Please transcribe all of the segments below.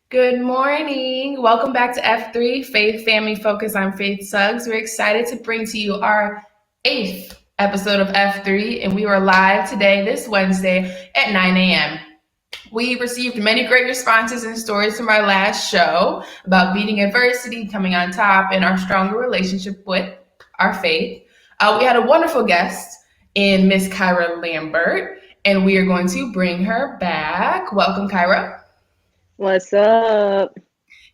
Good morning. Welcome back to F3 Faith Family Focus. I'm Faith Suggs. We're excited to bring to you our 8th episode of F3, and we are live today, this Wednesday at 9 a.m. We received many great responses and stories from our last show about beating adversity, coming on top, and our stronger relationship with our faith. We had a wonderful guest in Miss Kyra Lambert, and we are going to bring her back. Welcome, Kyra. What's up?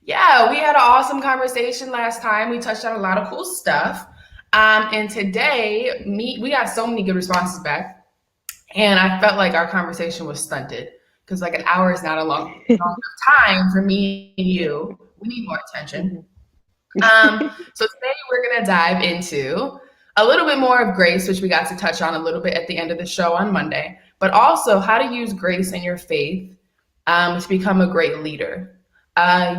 Yeah, we had an awesome conversation last time. We touched on a lot of cool stuff. And today, we got so many good responses back, and I felt like our conversation was stunted because like an hour is not a long enough time for me and you. We need more attention. So today we're gonna dive into a little bit more of grace, which we got to touch on a little bit at the end of the show on Monday, but also how to use grace in your faith to become a great leader.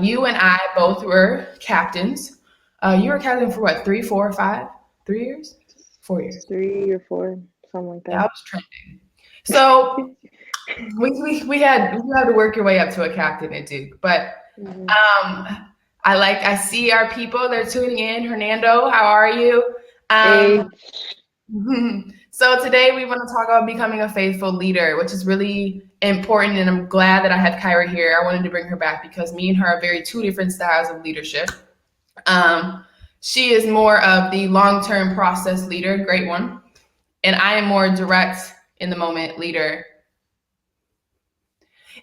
You and I both were captains. You were captain for what, 3, 4, 5, 3 years? 4 years. 3 or 4, something like Yeah, I that. was trending. So we had you had to work your way up to a captain at Duke, but Mhm. um, I see our people, they're tuning in. Hernando, how are you? Hey, So today we want to talk about becoming a faithful leader, which is really important, and I'm glad that I have Kyra here. I wanted to bring her back because me and her are very two different styles of leadership. She is more of the long-term process leader, great one, and I am more direct in the moment leader.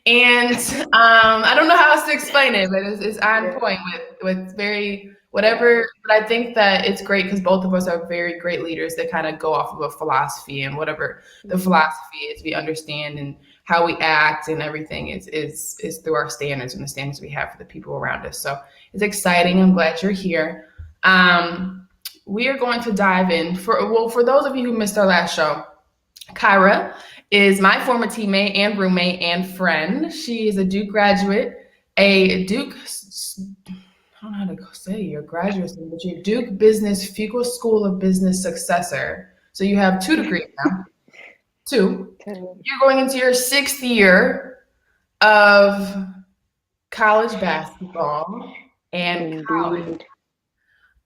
And I don't know how else to explain it, but it's on yeah. point with very whatever. But I think that it's great because both of us are very great leaders that kind of go off of a philosophy, and whatever the Mhm. philosophy is, we understand, and how we act and everything is through our standards and the standards we have for the people around us. So it's exciting. I'm glad you're here. Um, we are going to dive in for those of you who missed our last show. Kyra is my former teammate and roommate and friend. She is a Duke graduate, a Duke, I don't know how to say your graduate student, but you're Duke Business Fuqua School of Business successor. So you have 2 degrees now. 2. Ten. You're going into your 6th year of college basketball and college. Indeed.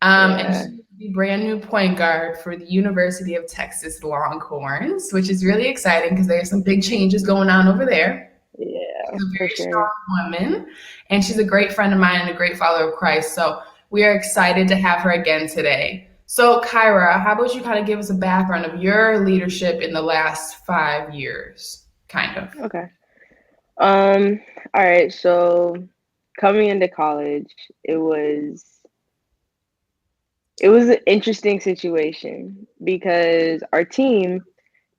And Yeah. she's the brand new point guard for the University of Texas Longhorns, which is really exciting because there's some big changes going on over there. Yeah, She's a for very sure. strong woman, and she's a great friend of mine and a great follower of Christ. So we are excited to have her again today. So, Kyra, how about you kind of give us a background of your leadership in the last 5 years, kind of? Okay. Um, all right, so coming into college, it was it was an interesting situation because our team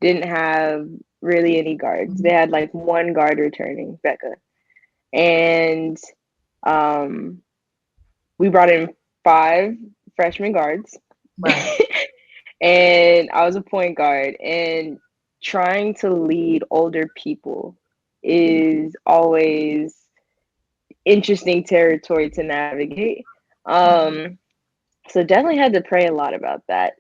didn't have really any guards. They had like one guard returning, Becca. And um we brought in 5 freshman guards. Right. And I was a point guard, and trying to lead older people is always interesting territory to navigate. Um, so definitely had to pray a lot about that.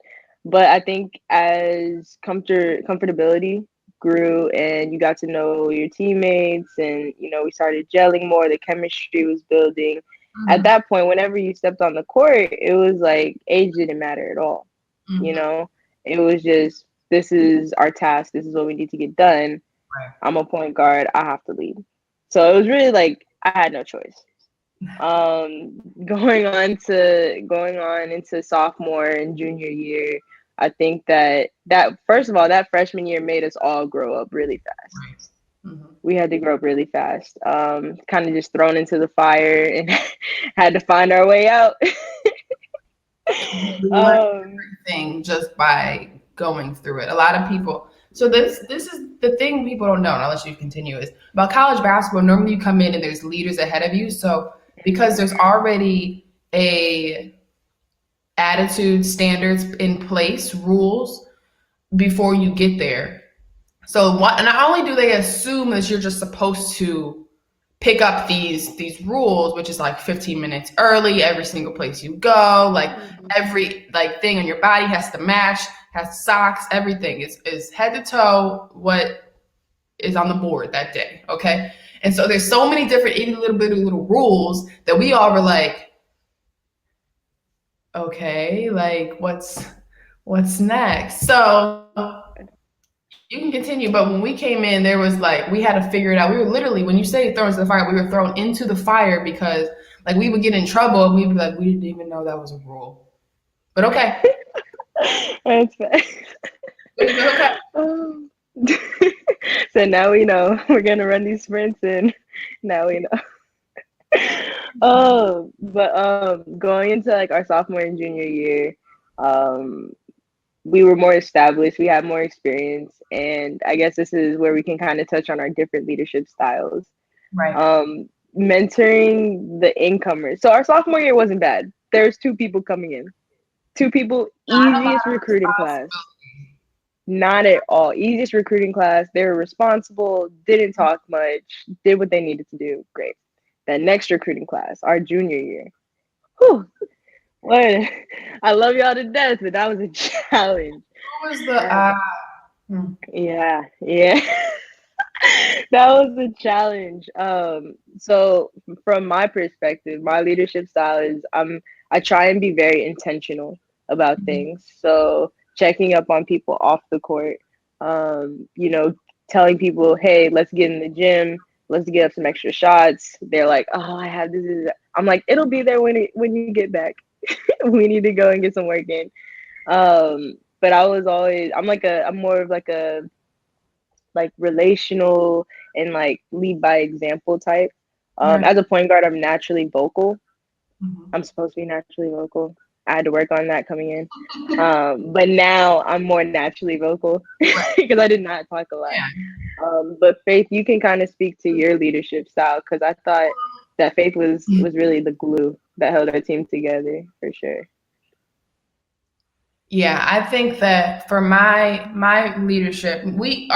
But I think as comfortability grew and you got to know your teammates, and we started gelling more, the chemistry was building. At Mhm. that point, whenever you stepped on the court, it was like age didn't matter at all. you Mhm. know it was just, this is our task, this is what we need to get done. Right. I'm a point guard, I have to lead. So it was really like I had no choice. Going on into sophomore and junior year, I think that first of all, that freshman year made us all grow up really fast. Right. Mhm. We had to grow up really fast. Kind of just thrown into the fire and had to find our way out. We learn um, everything just by going through it. A lot of people. So this is the thing people don't know, unless you continue, is about college basketball. Normally, you come in and there's leaders ahead of you. So because there's already a attitude, standards in place, rules before you get there. So not only do they assume that you're just supposed to pick up these rules, which is like 15 minutes early every single place you go, like mhm, every like thing on your body has to match, has socks, everything is head to toe what is on the board that day. Okay. And so there's so many different itty little bitty little rules that we all were like, okay, like what's next? So you can continue, but when we came in, there was like we had to figure it out. We were literally, when you say thrown into the fire, we were thrown into the fire because like we would get in trouble and we'd be like, we didn't even know that was a rule. But okay. That's fine. But okay. Um, so now we know we're gonna run these sprints, and now we know. Oh, but going into like our sophomore and junior year, um, we were more established. We had more experience, and I guess this is where we can kind of touch on our different leadership styles. Right. Mentoring the incomers. So our sophomore year wasn't bad. There's two people coming in. Two people, Not a lot easiest of recruiting class. responsibility. Not at all. Easiest recruiting class. They were responsible, didn't talk much, did what they needed to do. Great. That next recruiting class, our junior year. Whew, what? I love y'all to death, but that was a challenge. What was the Um, hmm. yeah, yeah. That was a challenge. So from my perspective, my leadership style is I try and be very intentional about things. So checking up on people off the court, you know, telling people, hey, let's get in the gym, let's get up some extra shots. They're like, oh, I have this. I'm like, it'll be there when you get back. We need to go and get some work in. But I was always I'm more of like a like relational and like lead by example type. Right. As a point guard, I'm naturally vocal. Mhm. I'm supposed to be naturally vocal. I had to work on that coming in. But now I'm more naturally vocal Right. because I did not talk a lot. Yeah. But Faith, you can kind of speak to your leadership style because I thought that Faith was really the glue that held our team together for sure. Yeah, I think that for my leadership, we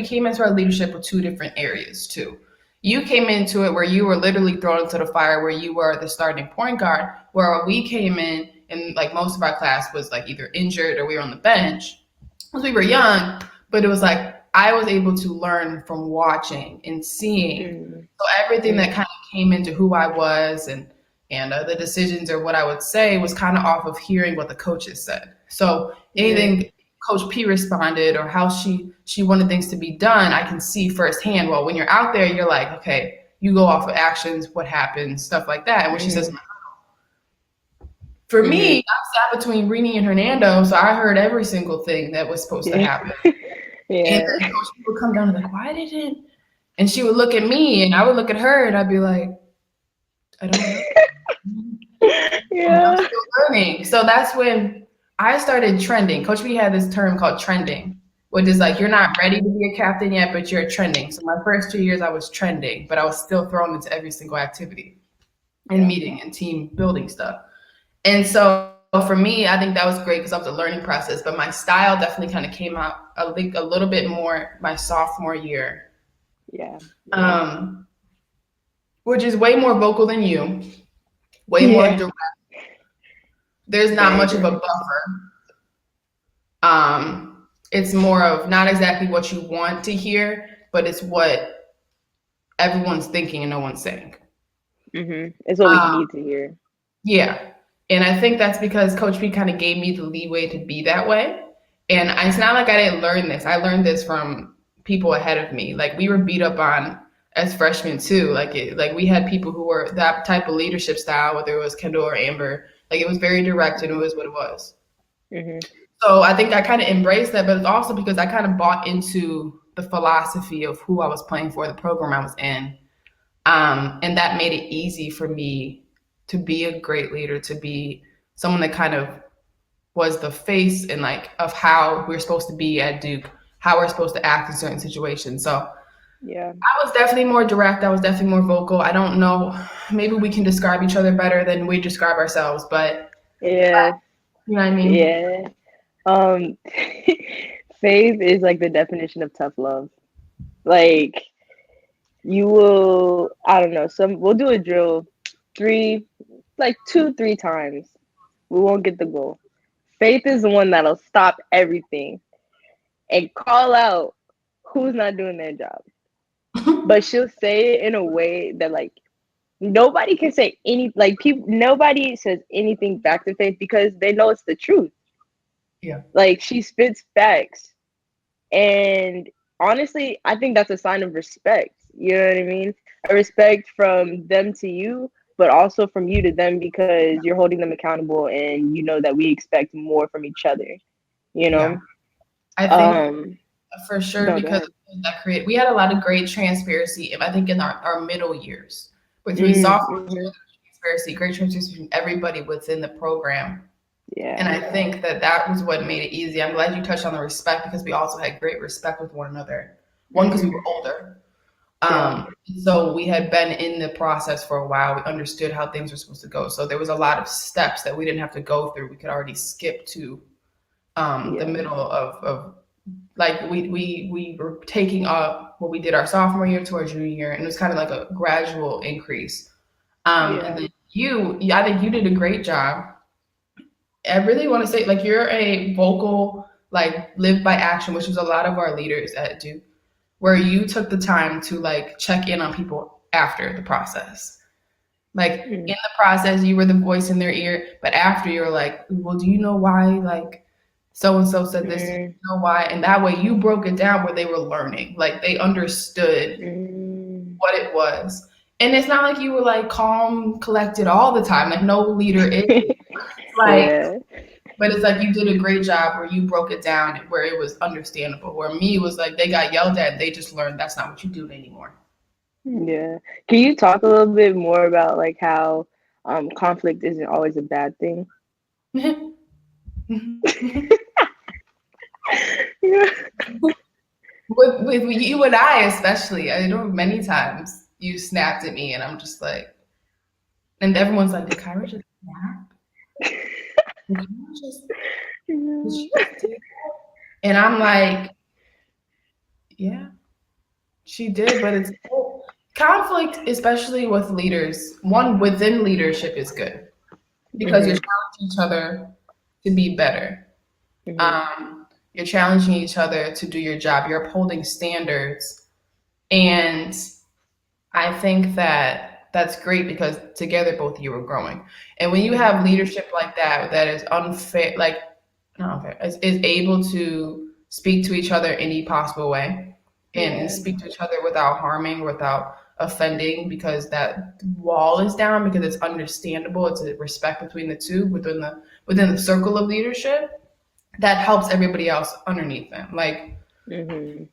came into our leadership with two different areas too. You came into it where you were literally thrown into the fire where you were the starting point guard, where we came in and like most of our class was like either injured or we were on the bench because we were young, but it was like I was able to learn from watching and seeing. Mm, So everything that mm, kind of came into who I was and the decisions or what I would say was kind of off of hearing what the coaches said. So mm, anything Coach P responded or how she wanted things to be done, I can see firsthand. Well, when you're out there, you're like, okay, you go off of actions, what happens, stuff like that. And when she says, mm, for me, mm. I sat between Rini and Hernando, so I heard every single thing that was supposed to Yeah, happen. And yeah, then Coach P would come down and be like, why didn't? And she would look at me, and I would look at her, and I'd be like, I don't know. I'm yeah. still learning. So that's when I started trending. Coach B had this term called trending, which is like you're not ready to be a captain yet, but you're trending. So my first 2 years I was trending, but I was still thrown into every single activity and Yeah. meeting and team building stuff. And so for me, I think that was great because that was a learning process. But my style definitely kind of came out I think a little bit more my sophomore year, Yeah. Yeah. um, which is way more vocal than you, way more Yeah. direct. There's not Very much of a direct. buffer. It's more of not exactly what you want to hear, but it's what everyone's thinking and no one's saying. It's what we Um, need to hear. yeah. And I think that's because Coach P kind of gave me the leeway to be that way. And it's not like I didn't learn this. I learned this from people ahead of me. Like we were beat up on as freshmen too. Like we had people who were that type of leadership style, whether it was Kendall or Amber. Like it was very direct and it was what it was. Hmm. So I think I kind of embraced that, but it's also because I kind of bought into the philosophy of who I was playing for, the program I was in. And that made it easy for me to be a great leader, to be someone that kind of was the face and like of how we're supposed to be at Duke, how we're supposed to act in certain situations. So Yeah. I was definitely more direct. I was definitely more vocal. I don't know. Maybe we can describe each other better than we describe ourselves, but Yeah. you know what I mean? Yeah. Um, Faith is like the definition of tough love. Like you will, I don't know, we'll do a drill three, like two, three times. We won't get the goal. Faith is the one that'll stop everything and call out who's not doing their job. but she'll say it in a way that like nobody can say any like people nobody says anything back to Faith because they know it's the truth. Yeah. Like she spits facts. And honestly, I think that's a sign of respect. You know what I mean? A respect from them to you, but also from you to them because you're holding them accountable and you know that we expect more from each other, you Yeah. know? I think Um, for sure no, go because ahead. we had a lot of great transparency. I think in our middle years between sophomore Mm-hmm. transparency, great transparency between everybody within the program. And Yeah. I think that that was what made it easy. I'm glad you touched on the respect because we also had great respect with one another. One, because we Mm-hmm. were older. Yeah. So we had been in the process for a while. We understood how things were supposed to go. So there was a lot of steps that we didn't have to go through. We could already skip to the Yeah. middle of like we were taking up what we did our sophomore year to our junior year, and it was kind of like a gradual increase. And Yeah. then I think you did a great job. I really want to say, like, you're a vocal, like, live by action, which was a lot of our leaders at Duke, where you took the time to, like, check in on people after the process. Like, Mm-hmm. in the process, you were the voice in their ear, but after you were like, well, do you know why, like, so and so said this? Do you know why? And that way you broke it down where they were learning. Like, they understood Mm-hmm. what it was. And it's not like you were, like, calm, collected all the time. Like, no leader is. Like, Yeah. but it's like you did a great job where you broke it down where it was understandable. Where me it was like they got yelled at, they just learned that's not what you do anymore. Yeah. Can you talk a little bit more about like how conflict isn't always a bad thing? Yeah. with you and I especially, I know many times you snapped at me, and I'm just like, and everyone's like, did Kyra just snap? Did Kyra just did she just do that? And I'm like, yeah, she did, but it's conflict, especially with leaders. One within leadership is good because you're Mm-hmm. challenging each other to be better. Mm-hmm. You're challenging each other to do your job. You're upholding standards. And I think that that's great because together both of you are growing. And when you have leadership like that, that is unfair, like, not unfair, is able to speak to each other in any possible way and Yeah. speak to each other without harming, without offending, because that wall is down, because it's understandable. It's a respect between the two within the circle of leadership that helps everybody else underneath them. Like Mm-hmm.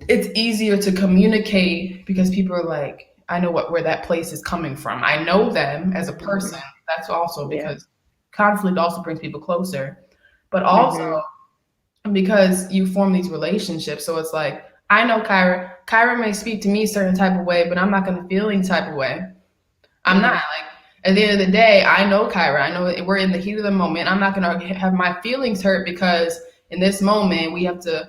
it's easier to communicate because people are like, I know where that place is coming from. I know them as a person. Mm-hmm. That's also Yeah. because conflict also brings people closer, but also Mm-hmm. because you form these relationships. So it's like, I know Kyra. Kyra may speak to me a certain type of way, but I'm not going to feel any type of way. I'm not Mm-hmm. like at the end of the day, I know Kyra. I know we're in the heat of the moment. I'm not going to have my feelings hurt because in this moment we have to.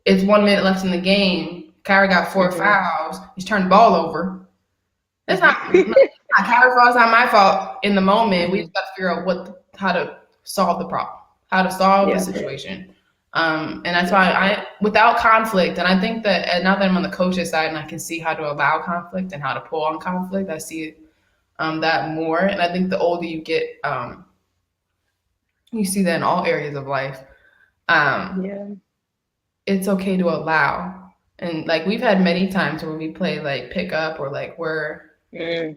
It's 1 minute left in the game. Kyra got four Mm-hmm. fouls. He's turned the ball over. It's not, Mm-hmm. not Kyra's fault. It's not my fault. In the moment, we Mm-hmm. just got to figure out how to solve the problem, how to solve the Yeah. situation. And that's Yeah. why without conflict, and I think that now that I'm on the coach's side and I can see how to allow conflict and how to pull on conflict, I see that more. And I think the older you get, you see that in all areas of life. Um, Yeah. it's okay to allow. And like we've had many times where we play like pick up or like Mm-hmm.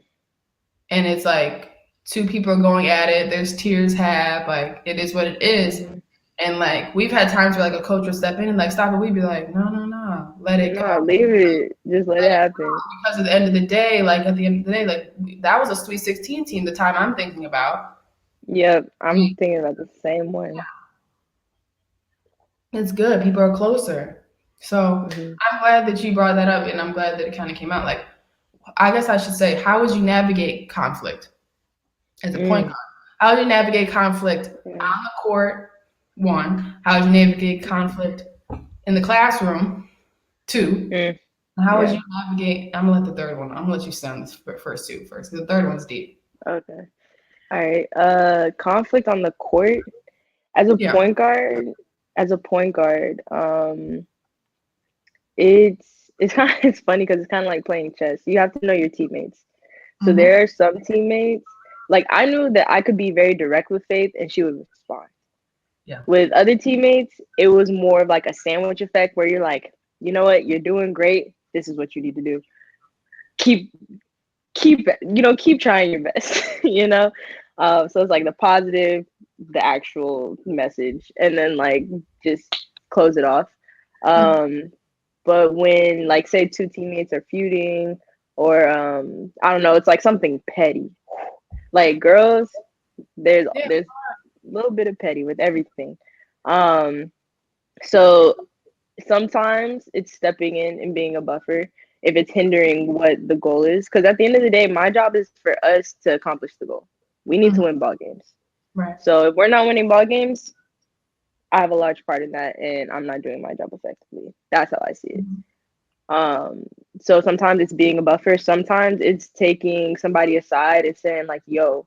and it's like two people are going at it, there's tears had, like it is what it is. Mm-hmm. And like we've had times where like a coach will step in and like stop it, we'd be like, no, no, no, let it go. No, leave it. Just let it Let it happen. because at the end of the day, like at the end of the day, like that was a Sweet 16 team, the time I'm thinking about. Yep. I'm thinking about the same one. It's good. People are closer. So Mm-hmm. I'm glad that you brought that up and I'm glad that it kind of came out. Like I guess I should say, how would you navigate conflict as a point Mm. guard? How would you navigate conflict Yeah. on the court? One, how would you navigate conflict in the classroom? Two, Mm. how would Yeah. you navigate? I'm gonna let the third one. I'm gonna let you sound this first two first. The third one's deep. Okay. All right. Conflict on the court as a Yeah. point guard. As a point guard, it's it's kind of, it's funny because it's kind of like playing chess. You have to know your teammates. So Mm-hmm. there are some teammates, like I knew that I could be very direct with Faith and she would respond. Yeah. With other teammates, it was more of like a sandwich effect where you're like, you know what, you're doing great. This is what you need to do. Keep keep trying your best, you know? So it's like the positive, the actual message, and then like just close it off. Mm-hmm. Um, but when like say two teammates are feuding or I don't know, it's like something petty. Like girls, Yeah. there's a little bit of petty with everything. Um, so sometimes it's stepping in and being a buffer if it's hindering what the goal is. Because at the end of the day, my job is for us to accomplish the goal. We need to Mm-hmm. win ball games. Right. So if we're not winning ball games, I have a large part in that, and I'm not doing my job effectively. That's how I see it. Mm-hmm. Um, so sometimes it's being a buffer. Sometimes it's taking somebody aside and saying like, "Yo,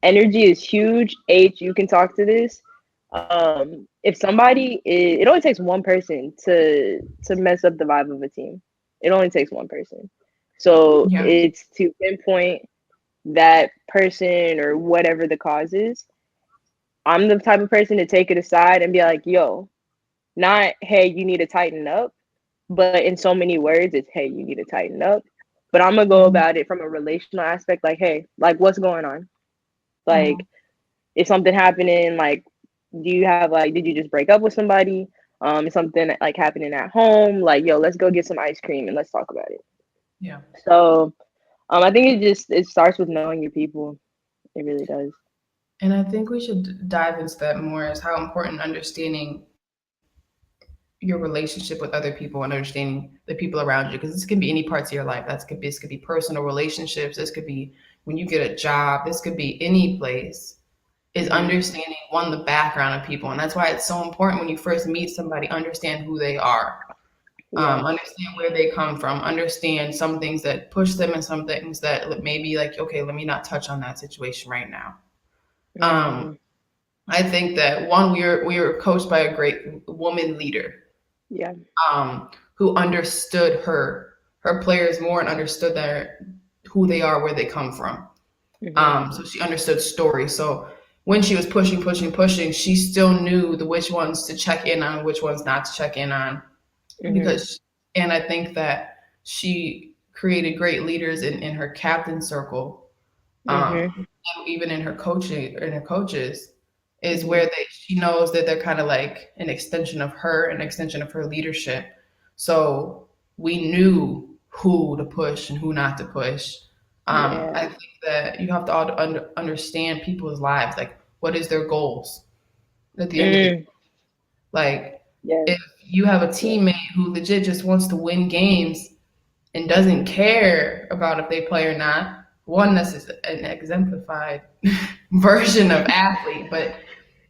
energy is huge. H, you can talk to this. If somebody is, it only takes one person to mess up the vibe of a team. It only takes one person. So Yeah. it's to pinpoint that person or whatever the cause is. I'm the type of person to take it aside and be like, yo, not, hey, you need to tighten up, but in so many words, it's, hey, you need to tighten up. But I'm gonna go Mm-hmm. about it from a relational aspect, like, hey, like, what's going on? Mm-hmm. Like, is something happening? Like, do you have like, did you just break up with somebody? Is something like happening at home? Like, yo, let's go get some ice cream and let's talk about it. Yeah. So, I think it starts with knowing your people. It really does. And I think we should dive into that more as how important understanding your relationship with other people and understanding the people around you, because this can be any parts of your life. This could be personal relationships. This could be when you get a job. This could be any place. Is Mhm. understanding one the background of people, and that's why it's so important when you first meet somebody. Understand who they are. Yeah. Understand where they come from. Understand some things that push them and some things that maybe like okay, let me not touch on that situation right now. Um, Mhm. I think that one, we were coached by a great woman leader, Yeah. who understood her players more and understood who they are, where they come from. Mhm. So she understood stories. So when she was pushing, pushing, pushing, she still knew the which ones to check in on, which ones not to check in on, Mhm. because and I think that she created great leaders in her captain circle, Mhm. and even in her coaching and her coaches, is where Mhm. she knows that they're kind of like an extension of her, an extension of her leadership. So we knew who to push and who not to push. I Yeah. think that you have to understand people's lives, like what is their goals at the end of the Mm. like. Yes. If you have a Yes. teammate who legit just wants to win games and doesn't care about if they play or not, one, that's just an exemplified version of athlete. But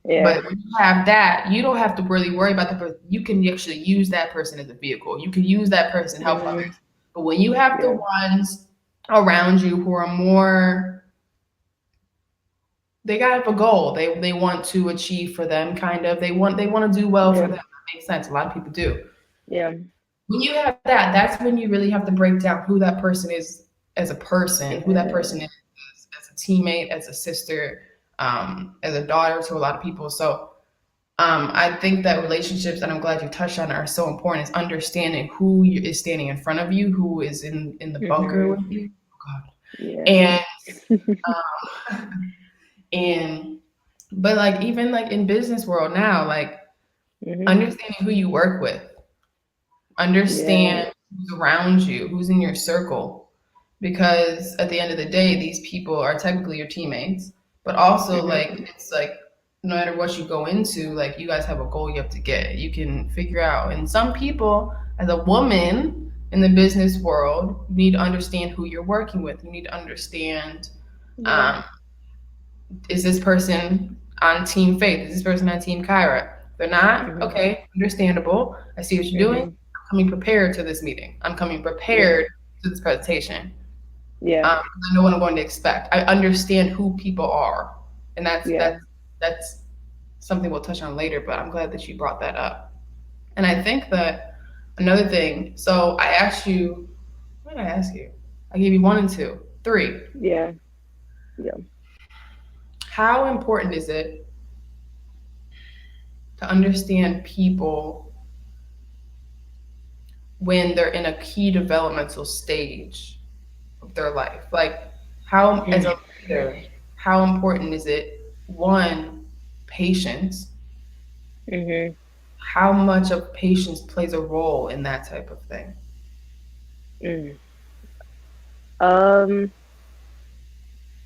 Yeah. when you have that, you don't have to really worry about the person. You can actually use that person as a vehicle. You can use that person to help Mhm. others. But when you have the Yeah. ones around you who are more, they got a goal. They want to achieve for them, kind of. They want to do well for Yeah. them. That makes sense. A lot of people do. Yeah. When you have that, that's when you really have to break down who that person is as a person, who that person Yeah. is as a teammate, as a sister, as a daughter to a lot of people. So I think that relationships, and I'm glad you touched on it, are so important. Is understanding who is standing in front of you, who is in the bunker Mhm. with you. Oh, God. Yeah. And and but like even like in business world now, like Mhm. understanding who you work with, Yeah. understand who's around you, who's in your circle, because at the end of the day, these people are technically your teammates, but also Mhm. like it's like no matter what you go into, like you guys have a goal you have to get. You can figure out, and some people, as a woman in the business world, you need to understand who you're working with. You need to understand, Yeah. um, is this person on Team Faith? Is this person on Team Kyra? If they're not, Mhm. okay, understandable. I see what you're doing. Mhm. I'm coming prepared to this meeting. I'm coming Yeah. prepared to this presentation. Yeah. 'Cause I know what I'm going to expect. I understand who people are, and that's Yeah. that's that's something we'll touch on later. But I'm glad that you brought that up. And I think that Another thing. So I asked you, what did I ask you? I gave you one and two. Three. Yeah, yeah. How important is it to understand people when they're in a key developmental stage of their life? Like, how, as a leader, how important is it? One, patience. Mm-hmm. How much of patience plays a role in that type of thing? Mm. Um,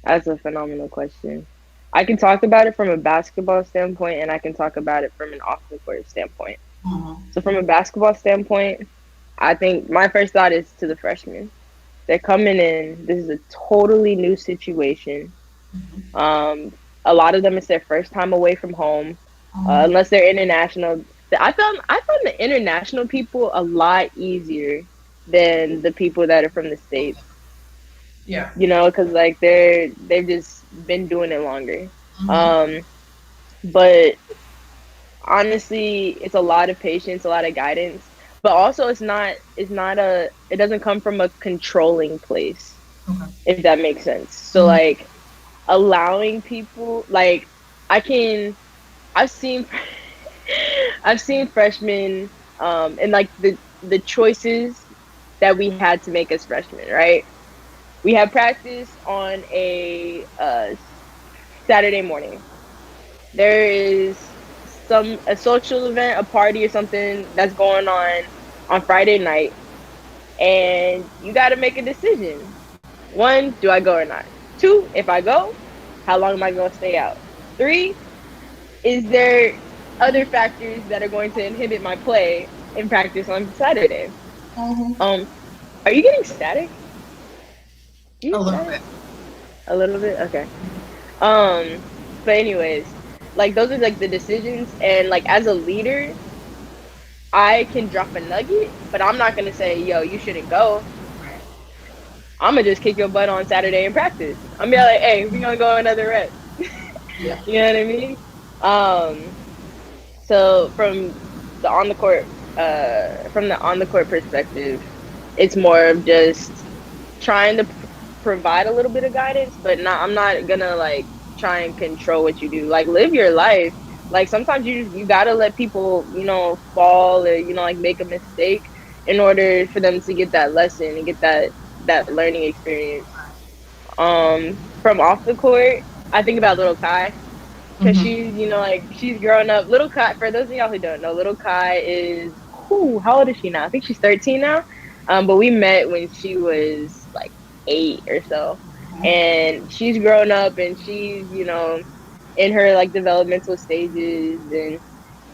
that's a phenomenal question. I can talk about it from a basketball standpoint, and I can talk about it from an off the court standpoint. Mhm. So, from a basketball standpoint, I think my first thought is to the freshmen. They're coming in. This is a totally new situation. Um, a lot of them it's their first time away from home, Mhm. unless they're international. I found the international people a lot easier than the people that are from the states. Yeah. You know, because like they've just been doing it longer. Mhm. Um, but honestly, it's a lot of patience, a lot of guidance, but also it doesn't come from a controlling place, Okay. if that makes sense. So Mhm. like allowing people like I can I've seen I've seen freshmen and like the choices that we had to make as freshmen, right? We have practice on a Saturday morning. There is a social event, a party or something that's going on Friday night, and you got to make a decision. One, do I go or not? Two, if I go, how long am I going to stay out? Three, is there other factors that are going to inhibit my play in practice on Saturday? Mhm. Um, are you getting static? Do you A get little static? bit. A little bit? Okay. Um, but anyways, like those are like the decisions and like as a leader, I can drop a nugget, but I'm not gonna say, yo, you shouldn't go. Right. I'm gonna just kick your butt on Saturday in practice. I'm gonna be like, hey, we're gonna go another rep. Yeah. You know what I mean? Um, so from the on the court perspective, it's more of just trying to provide a little bit of guidance, but not I'm not gonna like try and control what you do. Like live your life. Like sometimes you gotta let people, fall or like make a mistake in order for them to get that lesson and get that learning experience. From off the court, I think about little Kai because Mhm. she's like she's grown up. Little Kai, for those of y'all who don't know, little Kai is how old is she now? I think she's 13 now. But we met when she was like 8 or so, and she's grown up and she's in her like developmental stages, and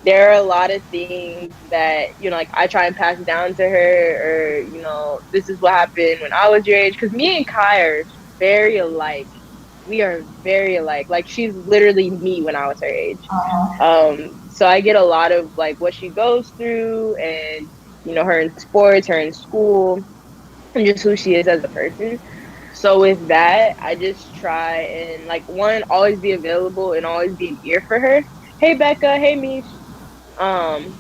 there are a lot of things that like I try and pass down to her, or this is what happened when I was your age, because me and Kai are very alike. We are very alike. Like she's literally me when I was her age. Uh-huh. So I get a lot of like what she goes through, and her in sports, her in school, and just who she is as a person. So with that, I just try and like one, always be available and always be an ear for her. Hey Becca, hey Mish. Um,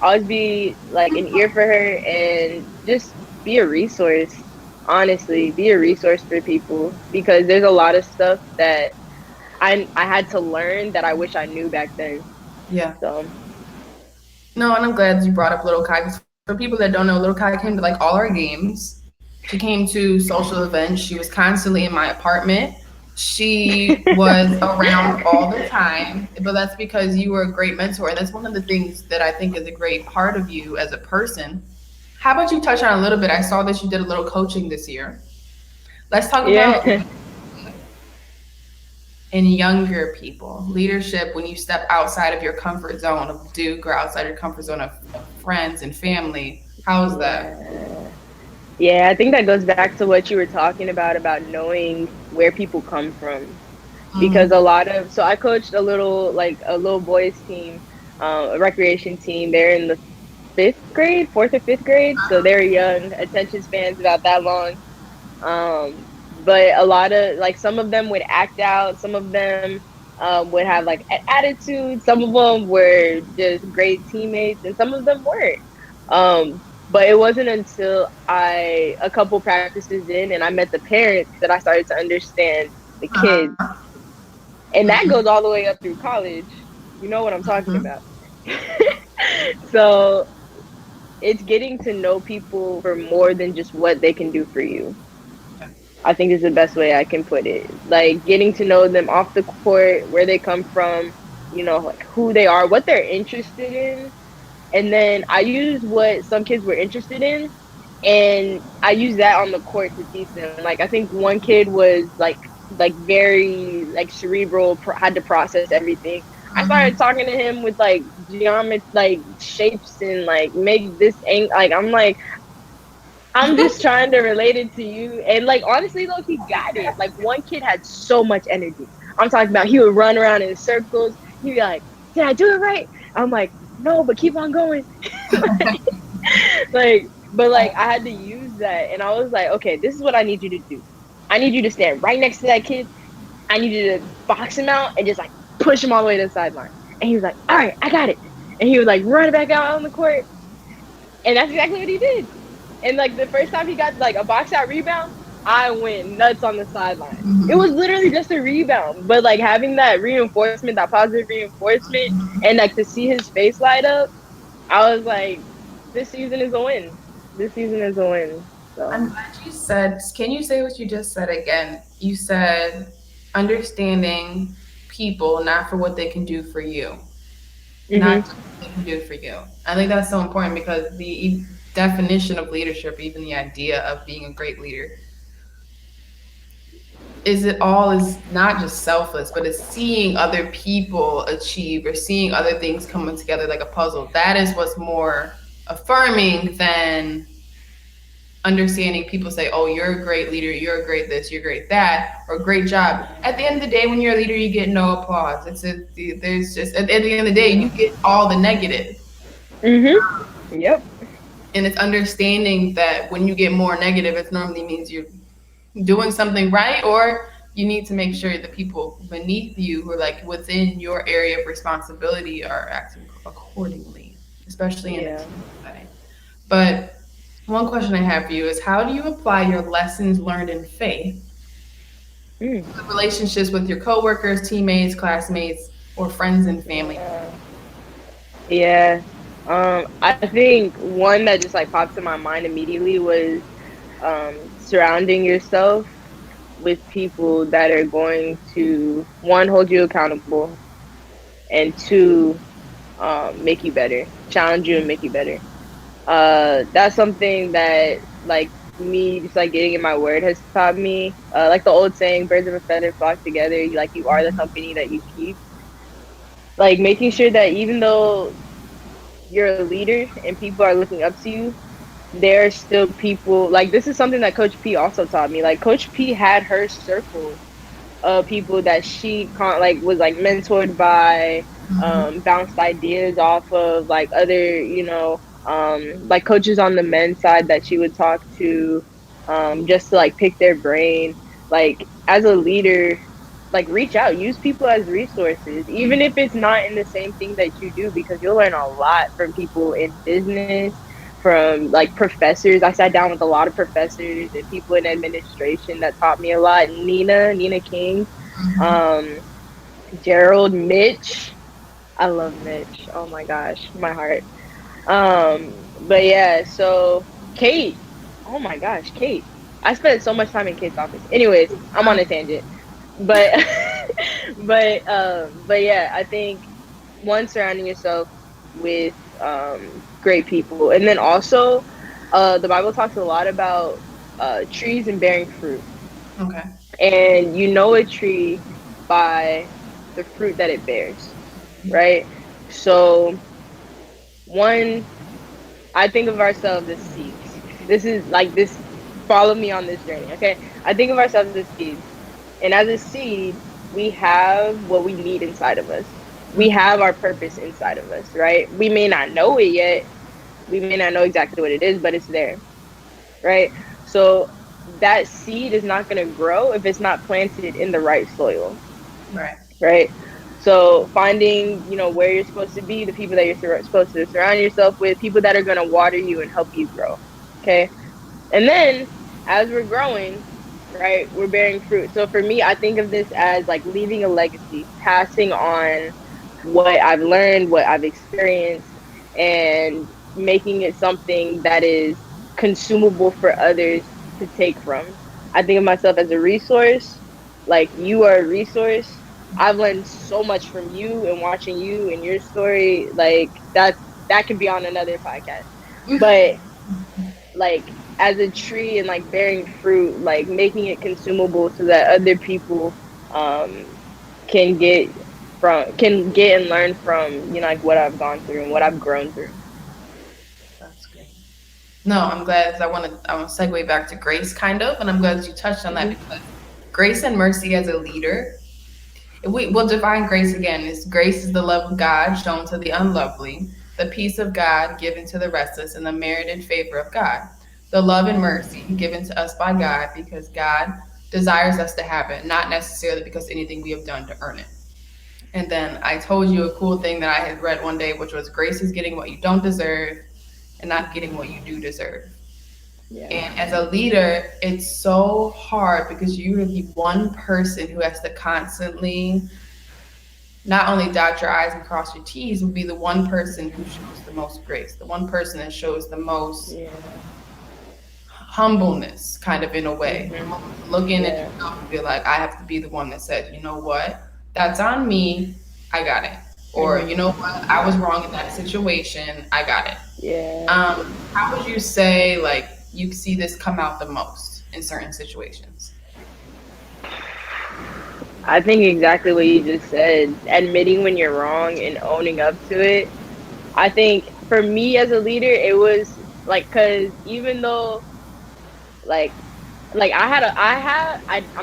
always be like an ear for her and just be a resource. Honestly, be a resource for people because there's a lot of stuff that I had to learn that I wish I knew back then. Yeah. So No, and I'm glad you brought up Little Kai. 'Cause for people that don't know, Little Kai came to like all our games. She came to social events. She was constantly in my apartment. She was around all the time. But that's because you were a great mentor. And that's one of the things that I think is a great part of you as a person. How about you touch on a little bit? I saw that you did a little coaching this year. Let's talk about yeah. in younger people, leadership when you step outside of your comfort zone of Duke or outside your comfort zone of friends and family. How is that? Yeah. Yeah, I think that goes back to what you were talking about knowing where people come from. Because Mm-hmm. so I coached a little boys team, a recreation team. They're in the fifth grade, fourth or fifth grade, so they're young. Attention spans about that long. But a lot of like some of them would act out, some of them would have like attitude, some of them were just great teammates, and some of them weren't. But it wasn't until a couple practices in and I met the parents that I started to understand the kids. Uh-huh. And that Mm-hmm. goes all the way up through college. You know what I'm talking Mm-hmm. about. So it's getting to know people for more than just what they can do for you. Yeah. I think is the best way I can put it. Like getting to know them off the court, where they come from, like who they are, what they're interested in. And then I use what some kids were interested in and I use that on the court to teach them. Like I think one kid was like very like cerebral, had to process everything. I started Mm-hmm. talking to him with like geometry, like shapes, and like make this like I'm just trying to relate it to you. And like honestly though, he got it. Like one kid had so much energy. I'm talking about he would run around in circles. He'd be like, "Did I do it right?" I'm like, "No, but keep on going." But like I had to use that and I was like, okay, this is what I need you to do. I need you to stand right next to that kid. I need you to box him out and just like push him all the way to the sideline. And he was like, all right, I got it. And he would like run back out on the court. And that's exactly what he did. And like the first time he got like a box out rebound, I went nuts on the sideline. It was literally just a rebound, but like having that reinforcement, that positive reinforcement, and like to see his face light up, I was like, this season is a win. This season is a win. So, I'm glad you said, can you say what you just said again? You said understanding people not for what they can do for you, not mm-hmm. just what they can do for you. I think that's so important because the definition of leadership, even the idea of being a great leader, is not just selfless, but it's seeing other people achieve or seeing other things coming together like a puzzle. That is what's more affirming than understanding people say, "Oh, you're a great leader, you're a great this, you're great that," or "Great job." At the end of the day, when you're a leader, you get no applause. There's just at the end of the day, you get all the negative, Mm-hmm. Yep. and it's understanding that when you get more negative, it normally means you're doing something right, or you need to make sure the people beneath you who are like within your area of responsibility are acting accordingly, especially in a Yeah. team setting. But one question I have for you is how do you apply your lessons learned in faith Mm. to relationships with your coworkers, teammates, classmates, or friends and family? Yeah. Yeah. I think one that just like popped in my mind immediately was surrounding yourself with people that are going to one hold you accountable and two make you better, challenge you and make you better. That's something that like me just like getting in my word has taught me. Like the old saying, birds of a feather flock together. You are the company that you keep. Like making sure that even though you're a leader and people are looking up to you, there are still people like this is something that Coach P also taught me. Like Coach P had her circle people that she like was like mentored by, bounced ideas off of like other, like coaches on the men's side that she would talk to, just to like pick their brain. Like as a leader, like reach out, use people as resources, even if it's not in the same thing that you do, because you'll learn a lot from people in business, from like professors. I sat down with a lot of professors and people in administration that taught me a lot. Nina King, um, Gerald, Mitch. I love Mitch. Oh my gosh, my heart. But yeah, so Kate. Oh my gosh, Kate. I spent so much time in Kate's office. Anyways, I'm on a tangent. But but yeah, I think one, surrounding yourself with great people. And then also the Bible talks a lot about trees and bearing fruit. Okay. And you know a tree by the fruit that it bears, right? So one, I think of ourselves as seeds. This is like this, follow me on this journey, okay? I think of ourselves as seeds. And as a seed, we have what we need inside of us. We have our purpose inside of us, right? We may not know it yet. We may not know exactly what it is, but it's there, right? So that seed is not going to grow if it's not planted in the right soil, Right. right? So finding, where you're supposed to be, the people that you're supposed to surround yourself with, people that are going to water you and help you grow. Okay. And then as we're growing, right, we're bearing fruit. So for me, I think of this as like leaving a legacy, passing on what I've learned, what I've experienced, and making it something that is consumable for others to take from. I think of myself as a resource, like you are a resource. I've learned so much from you and watching you and your story. Like that could be on another podcast. But like as a tree and like bearing fruit, like making it consumable so that other people um can get and learn from, like what I've gone through and what I've grown through. That's great. No, I'm glad. 'Cause I want to segue back to grace, kind of, and I'm glad that you touched on that Hmm. because grace and mercy as a leader. If we will define grace again. Is grace is the love of God shown to the unlovely, the peace of God given to the restless, and the merited favor of God. The love and mercy given to us by God because God desires us to have it, not necessarily because anything we have done to earn it. And then I told you a cool thing that I had read one day, which was grace is getting what you don't deserve and not getting what you do deserve. Yeah. And as a leader, it's so hard because you are the one person who has to constantly not only dot your I's and cross your T's, will be the one person who shows the most grace, the one person that shows the most Yeah. humbleness, kind of in a way. Hmm. Looking at Yeah. yourself and be like, I have to be the one that says, you know what, that's on me, I got it. Or, you Hmm. know what, I was wrong in that situation, I got it. Yeah. How would you say, like, you see this come out the most in certain situations? I think exactly what you just said, admitting when you're wrong and owning up to it. I think for me as a leader, it was like, cause even though like I'm not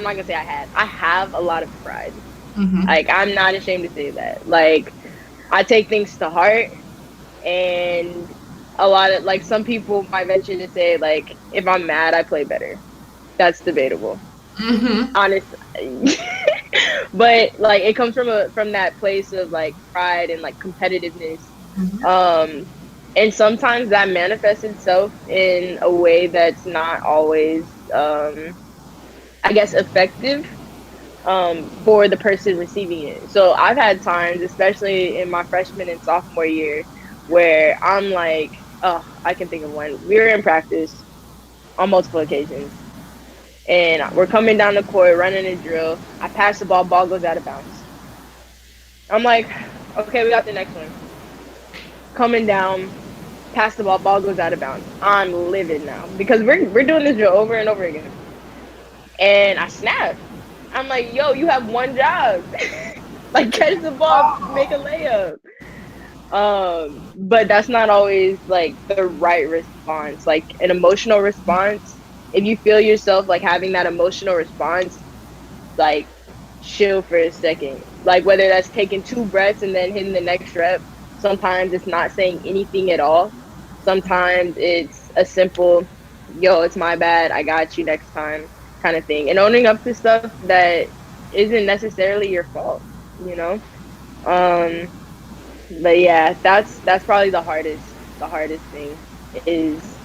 gonna say I have a lot of pride. Mm-hmm. Like I'm not ashamed to say that. Like I take things to heart, and a lot of like some people might venture to say like if I'm mad I play better. That's debatable. Mm-hmm. Honest. But like it comes from that place of like pride and like competitiveness. Mm-hmm. Um and sometimes that manifests itself in a way that's not always I guess effective for the person receiving it. So I've had times, especially in my freshman and sophomore year, where I'm like, oh, I can think of one. We were in practice on multiple occasions, and we're coming down the court, running a drill. I pass the ball, ball goes out of bounds. I'm like, okay, we got the next one. Coming down, pass the ball, ball goes out of bounds. I'm livid now because we're doing this drill over and over again, and I snap. I'm like, yo, you have one job. Like catch the ball, make a layup. But that's not always like the right response. Like an emotional response, if you feel yourself like having that emotional response, like chill for a second. Like whether that's taking 2 breaths and then hitting the next rep. Sometimes it's not saying anything at all. Sometimes it's a simple, yo, it's my bad. I got you next time kind of thing. And owning up to stuff that isn't necessarily your fault, you know? Um, but yeah, that's probably the hardest thing is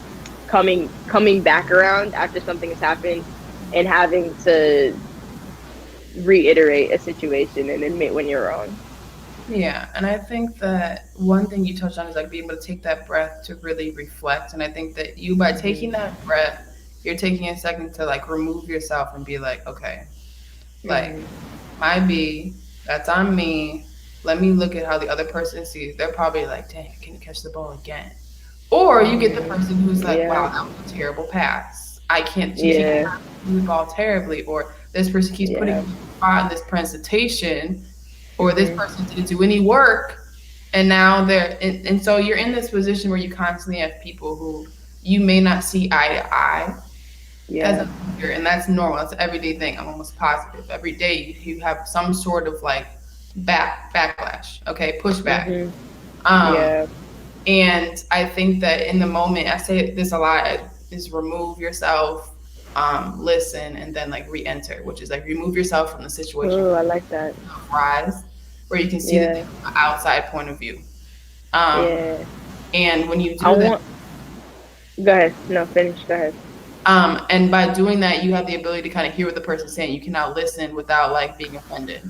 coming back around after something has happened and having to reiterate a situation and admit when you're wrong. Yeah, and I think that one thing you touched on is like being able to take that breath to really reflect. And I think that you, by taking Mhm. that breath, you're taking a second to like remove yourself and be like, okay, like Mhm. my B, that's on me. Let me look at how the other person sees. They're probably like, dang, can you catch the ball again? Or you get the Mhm. person who's like, wow, Yeah. that was a terrible pass. I can't, she keeps Yeah. moving the ball terribly. Or this person keeps putting me Yeah. in the spot in this presentation. Or this Mhm. person didn't do any work. And now and so you're in this position where you constantly have people who you may not see eye to eye as a Yeah. leader. And that's normal. That's an everyday thing. I'm almost positive. Every day you have some sort of like backlash, okay, pushback. Mhm. Um, Yeah. and I think that in the moment, I say this a lot, is remove yourself, listen, and then like re-enter, which is like remove yourself from the situation, Oh, I like that. rise. where you can see the thing Yeah. from an outside point of view. Um, Yeah. and when you I do that, want go ahead. No, finish. Go ahead. and by doing that, you have the ability to kind of hear what the person's saying. You can now listen without like being offended.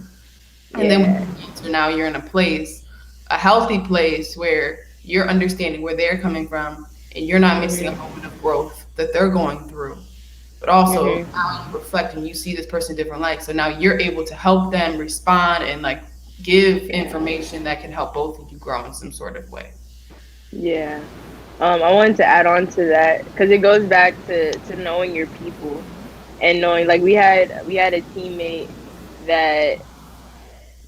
And then when Yeah. you answer, now you're in a place, a healthy place where you're understanding where they're coming from, and you're not missing a Mhm. moment of growth that they're going through. But also Mhm. now you reflect and you see this person in different light. So now you're able to help them respond and like give Yeah. information that can help both of you grow in some sort of way. Yeah. I wanted to add on to that because it goes back to knowing your people and knowing like we had a teammate that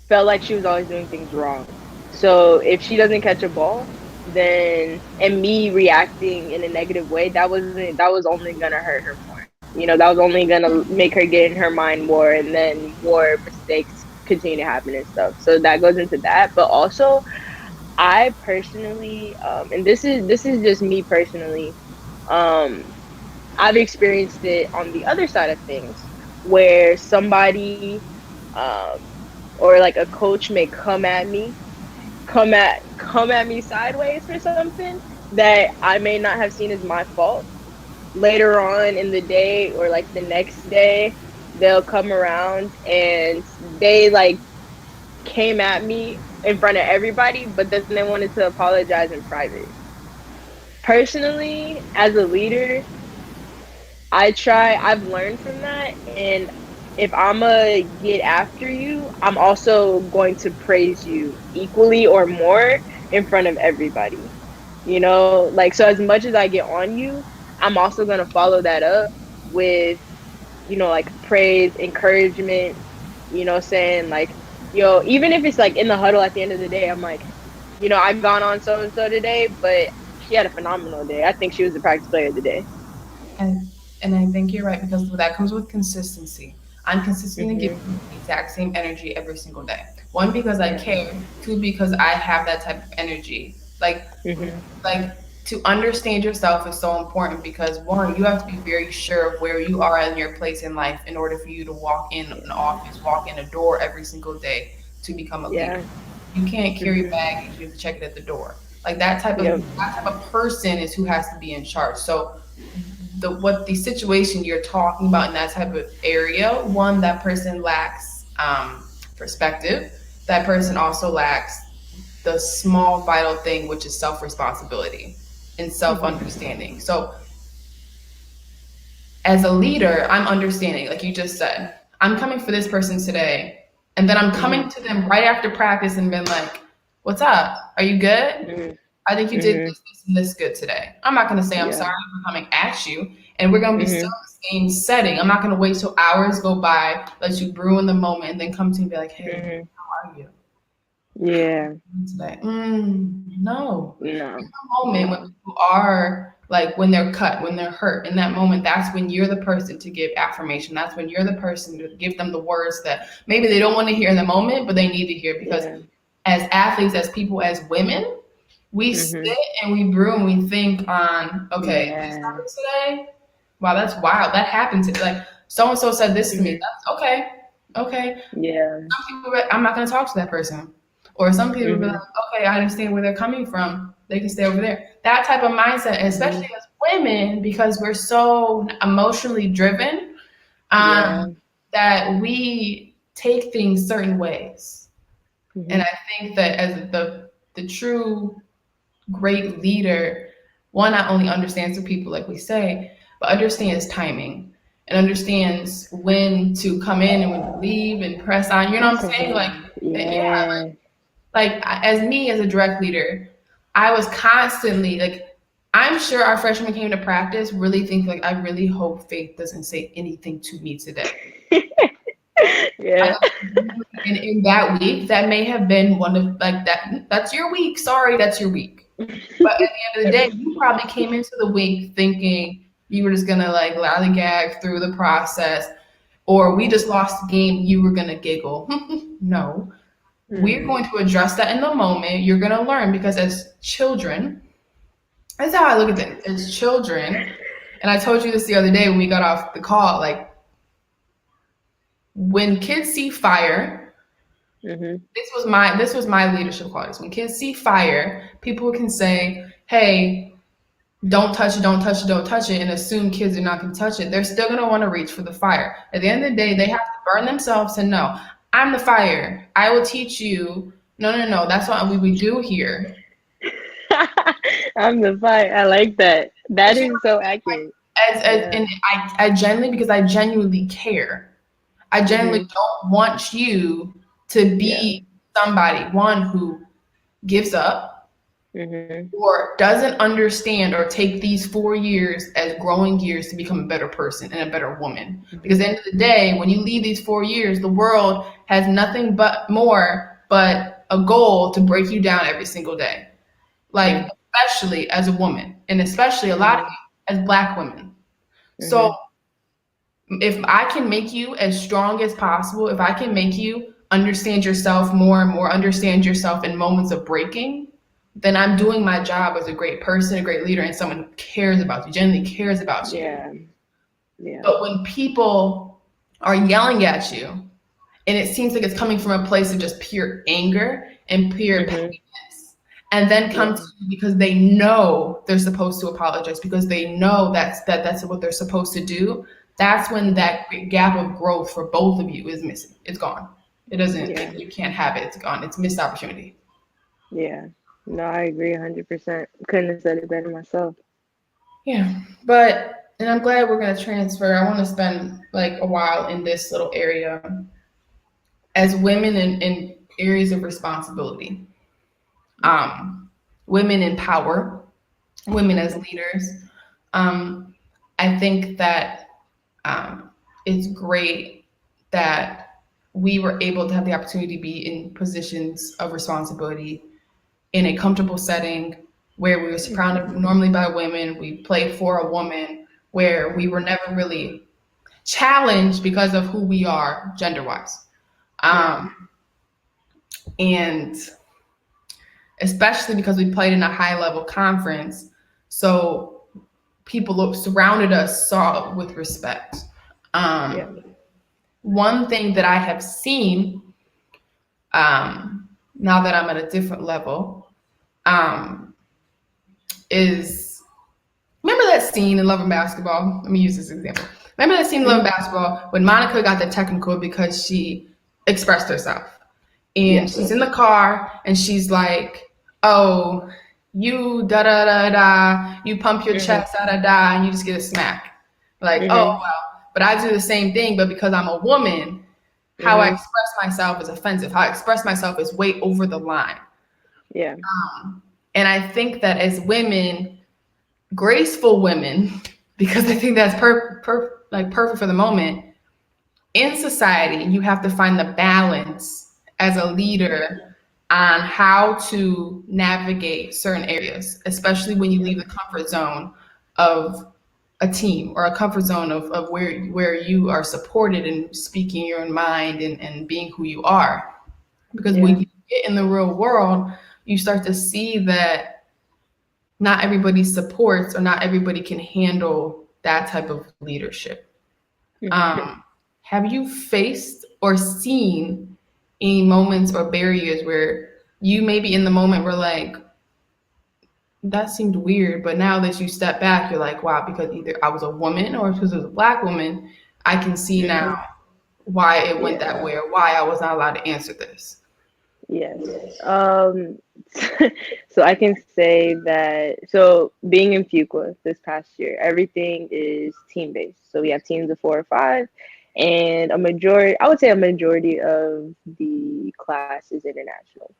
felt like she was always doing things wrong. So if she doesn't catch a ball, then and me reacting in a negative way, that was only gonna hurt her more. That was only gonna make her get in her mind more, and then more mistakes continue to happen and stuff. So that goes into that. But also, I personally, and this is just me personally, um, I've experienced it on the other side of things where somebody or like a coach may come at me sideways for something that I may not have seen as my fault. Later on in the day or like the next day, they'll come around and they like came at me in front of everybody, but then they wanted to apologize in private. Personally, as a leader, I've learned from that. And if I'm going to get after you, I'm also going to praise you equally or more in front of everybody. Like, so as much as I get on you, I'm also going to follow that up with, like praise, encouragement, saying like, yo, even if it's like in the huddle at the end of the day, I'm like, I gone on so and so today, but she had a phenomenal day. I think she was the practice player of the day. And and I think you're right because that comes with consistency. I'm consistently giving Mhm. you the exact same energy every single day. One, because I Yeah. care. Two, because I have that type of energy. Mhm. Like to understand yourself is so important because one, you have to be very sure of where you are in your place in life in order for you to walk in an Yeah. office, walk in a door every single day to become a leader. Yeah. You can't carry Mhm. baggage, you have to check it at the door. Like Yep. that type of person is who has to be in charge. So the situation you're talking about in that type of area, one, that person lacks perspective. That person also lacks the small vital thing, which is self responsibility and self Mhm. understanding. So as a leader, I'm understanding, like you just said, I'm coming for this person today, and then I'm coming Mhm. to them right after practice and been like, "What's up? Are you good? Mhm. I think you did Mhm. this, and this good today." I'm not going to say I'm Yeah. sorry for coming at you, and we're going to be still Mhm. in the same setting. I'm not going to wait till hours go by, let you brew in the moment, and then come to me and be like, "Hey, Mhm. how are you Yeah. today?" No. In No. the moment when No. people are like when they're cut, when they're hurt, in that moment, that's when you're the person to give affirmation. That's when you're the person to give them the words that maybe they don't want to hear in the moment, but they need to hear because Yeah. as athletes, as people, as women, we Mhm. sit and we brew and we think on, okay, this Yeah. happened today. Wow, that's wild. That happened today. Like so and so said this to me. Mhm. That's okay. Okay. Yeah. Some people, I'm not going to talk to that person. Or some people be like, Mhm. okay, I understand where they're coming from. They can stay over there. That type of mindset, especially Mhm. as women, because we're so emotionally driven, Yeah. that we take things certain ways. And Mhm. I think that as the true great leader, one not only understands the people, like we say, but understands timing and understands when to come in and when to leave and press on. You know That's what I'm a saying? Like, good. yeah, Yeah. as me as a direct leader, I was constantly like, I'm sure our freshmen came to practice really think like, I really hope Faith doesn't say anything to me today. Yeah. In that week, that may have been one of like that. That's your week. Sorry, that's your week. But at the end of the day, you probably came into the week thinking you were just gonna like lollygag through the process, or we just lost the game. You were gonna giggle. No, we're Mhm. going to address that in the moment. You're gonna learn because as children, that's how I look at it. As children, and I told you this the other day when we got off the call. Like when kids see fire, Mhm. This was my leadership qualities. When kids see fire, people can say, "Hey, don't touch it, don't touch it, don't touch it," and assume kids are not going to touch it. They're still going to want to reach for the fire. At the end of the day, they have to burn themselves and know, "I'm the fire. I will teach you." No, no, no. That's what we do here. I'm the fire. I like that. But That you know is so what I mean? accurate. Like, Yeah. and I genuinely, because I genuinely care. I genuinely Mhm. don't want you to Yeah. be somebody, one, who gives up Mhm. or doesn't understand or take these 4 years as growing years to become a better person and a better woman. Because at Mhm. the end of the day, when you leave these 4 years, the world has nothing but more but a goal to break you down every single day. Like, Mm. especially as a woman, and especially a lot of Mhm. you as Black women. So Mhm. if I can make you as strong as possible, if I can make you understand yourself more and more, understand yourself in moments of breaking, then I'm doing my job as a great person, a great leader, and someone who cares about you, genuinely cares about you. Yeah. Yeah. But when people are yelling at you, and it seems like it's coming from a place of just pure anger and pure Mhm. pettiness, and then come to Yeah. you because they know they're supposed to apologize, because they know that's what they're supposed to do. That's when that gap of growth for both of you is missing. It's gone. It doesn't. Yeah. You can't have it. It's gone. It's missed opportunity. Yeah. No, I agree 100%. Couldn't have said it better myself. Yeah, but and I'm glad we're gonna transfer. I want to spend like a while in this little area as women in areas of responsibility. Women in power, women as Mhm. leaders. Um, I think that it's great that we were able to have the opportunity to be in positions of responsibility in a comfortable setting where we were Mhm. surrounded normally by women. We played for a woman where we were never really challenged because of who we are gender wise. Yeah. And especially because we played in a high level conference. So people surrounded us saw it with respect. Yeah. Um, One thing that I have seen now that I'm at a different level um, is, remember that scene in Love and Basketball? Let me use this example. Remember that scene in Love and Mhm. Basketball when Monica got the technical because she expressed herself? And Yes. she's in the car and she's like, "Oh, you da da da da, you pump your Mhm. chest da da da, and you just get a smack." Like, oh Mhm. well, but I do the same thing, but because I'm a woman, how I Mhm. express myself is offensive. How I express myself is way over the line. Yeah. And I think that as women, graceful women, because I think that's like perfect for the moment, in society, you have to find the balance as a leader on how to navigate certain areas, especially when you Yeah. leave the comfort zone of a team or a comfort zone of where you are supported in speaking your mind and being who you are. Because when Yeah. you get in the real world, you start to see that not everybody supports or not everybody can handle that type of leadership. Mhm. Um, have you faced or seen any moments or barriers where you maybe in the moment were like, that seemed weird, but now that you step back, you're like, wow, because either I was a woman or because I was a Black woman, I can see now Mhm. why it went Yeah. that way or why I was not allowed to answer this. Yes. Um, so I can say that, so being in Fuqua this past year, everything is team based. So we have teams of 4 or 5, and I would say a majority of the class is international.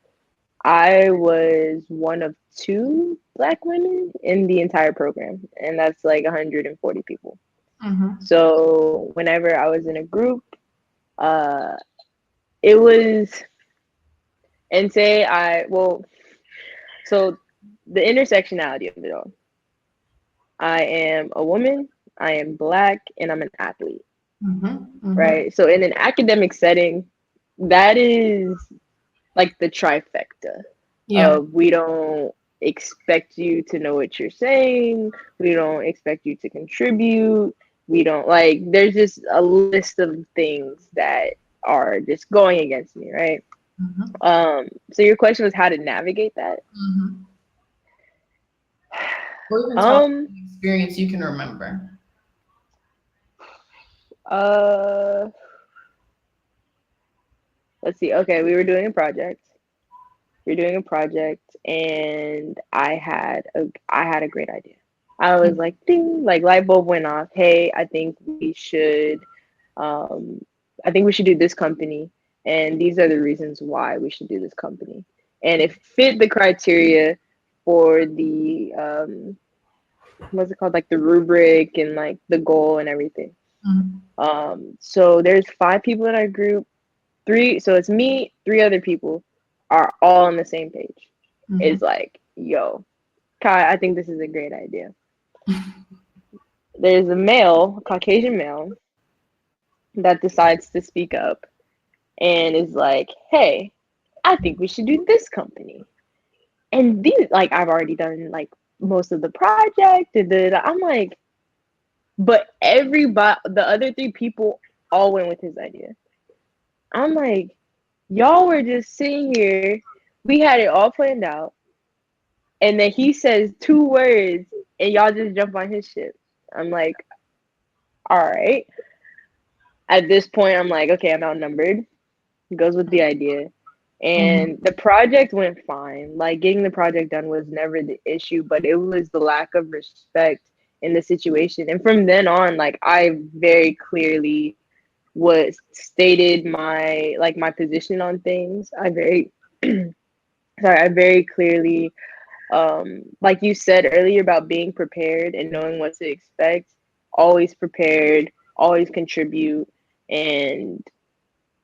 I was one of 2 Black women in the entire program, and that's like 140 people. Mm-hmm. So whenever I was in a group, uh, it was, and say so the intersectionality of it all. I am a woman, I am Black, and I'm an athlete, Mm-hmm. Mm-hmm. right? So in an academic setting, that is like the trifecta Yeah. of, we don't expect you to know what you're saying, we don't expect you to contribute, we don't, there's just a list of things that are just going against me, right? Mm-hmm. So your question was how to navigate that? Mm-hmm. Or even talk Um, an experience you can remember. uh, let's see. Okay, we were doing a project. We were doing a project, and I had a great idea. I was like, ding, like light bulb went off. Hey, um, I think we should do this company, and these are the reasons why we should do this company, and it fit the criteria for the what's it called, like the rubric and like the goal and everything. Mm-hmm. So there's 5 people in our group. So it's me, 3 other people are all on the same page. It's Mm-hmm. like, yo, Kai, I think this is a great idea. There's a Caucasian male, that decides to speak up and is like, hey, I think we should do this company. And these, like, I've already done like most of the project. I'm like, but the other 3 people all went with his idea. I'm like, y'all were just sitting here. We had it all planned out. And then he says 2 words and y'all just jump on his ship. I'm like, all right. At this point, I'm like, okay, I'm outnumbered. Goes with the idea. Mm-hmm. And the project went fine. Like getting the project done was never the issue, but it was the lack of respect in the situation. And from then on, like I very clearly was stated my position on things. I very clearly, like you said earlier about being prepared and knowing what to expect, always prepared, always contribute, and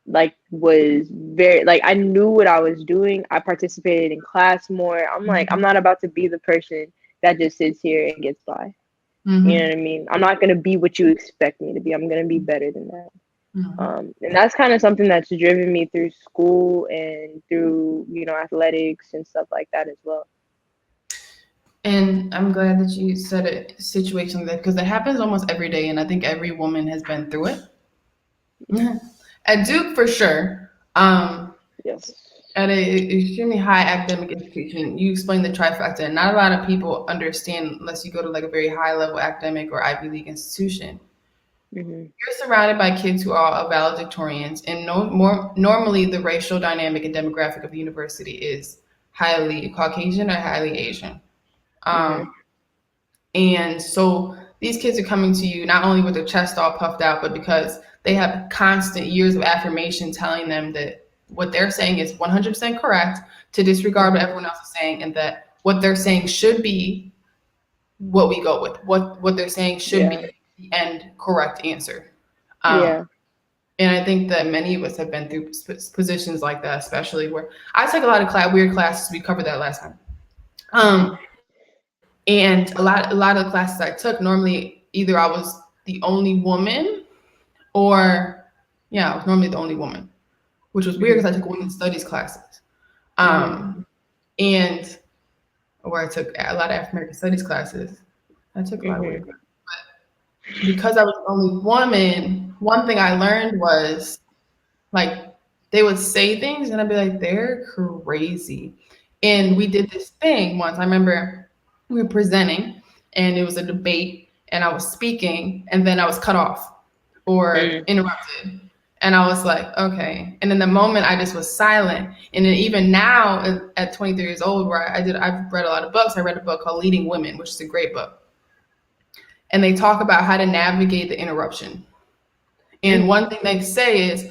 like was very like I knew what I was doing. I participated in class more. I'm like, I'm not about to be the person that just sits here and gets by. You know Mm-hmm. what I mean? I'm not gonna be what you expect me to be. I'm gonna be better than that. Mm-hmm. And that's kind of something that's driven me through school and through, athletics and stuff like that as well. And I'm glad that you said a situation like that because it happens almost every day, and I think every woman has been through it. At Duke, for sure. Yes. At a extremely high academic institution, you explain the trifecta, and not a lot of people understand unless you go to like a very high level academic or Ivy League institution. Hmm. You're surrounded by kids who are valedictorians, and normally the racial dynamic and demographic of the university is highly Caucasian or highly Asian. Hmm. Um, And so these kids are coming to you not only with their chest all puffed out, but because they have constant years of affirmation telling them that what they're saying is 100% correct, to disregard what Hmm. everyone else is saying, and that what they're saying should be what we go with. What they're saying should Yeah. be the end correct answer. Um, Yeah. and I think that many of us have been through positions like that, especially where I took a lot of weird classes. We covered that last time. Hmm. And a lot of the classes I took, normally either I was the only woman or yeah, I was normally the only woman, which was weird Hmm. because I took women's studies classes. Hmm. And where I took a lot of African American studies classes. I took a lot of Hmm. weird classes. Because I was the only woman, one thing I learned was like they would say things and I'd be like, they're crazy. And we did this thing once. I remember we were presenting and it was a debate and I was speaking and then I was cut off or Hmm. interrupted. And I was like, okay. And in the moment I just was silent. And then even now at 23 years old, where I've read a lot of books. I read a book called Leading Women, which is a great book. And they talk about how to navigate the interruption. And Hmm. one thing they say is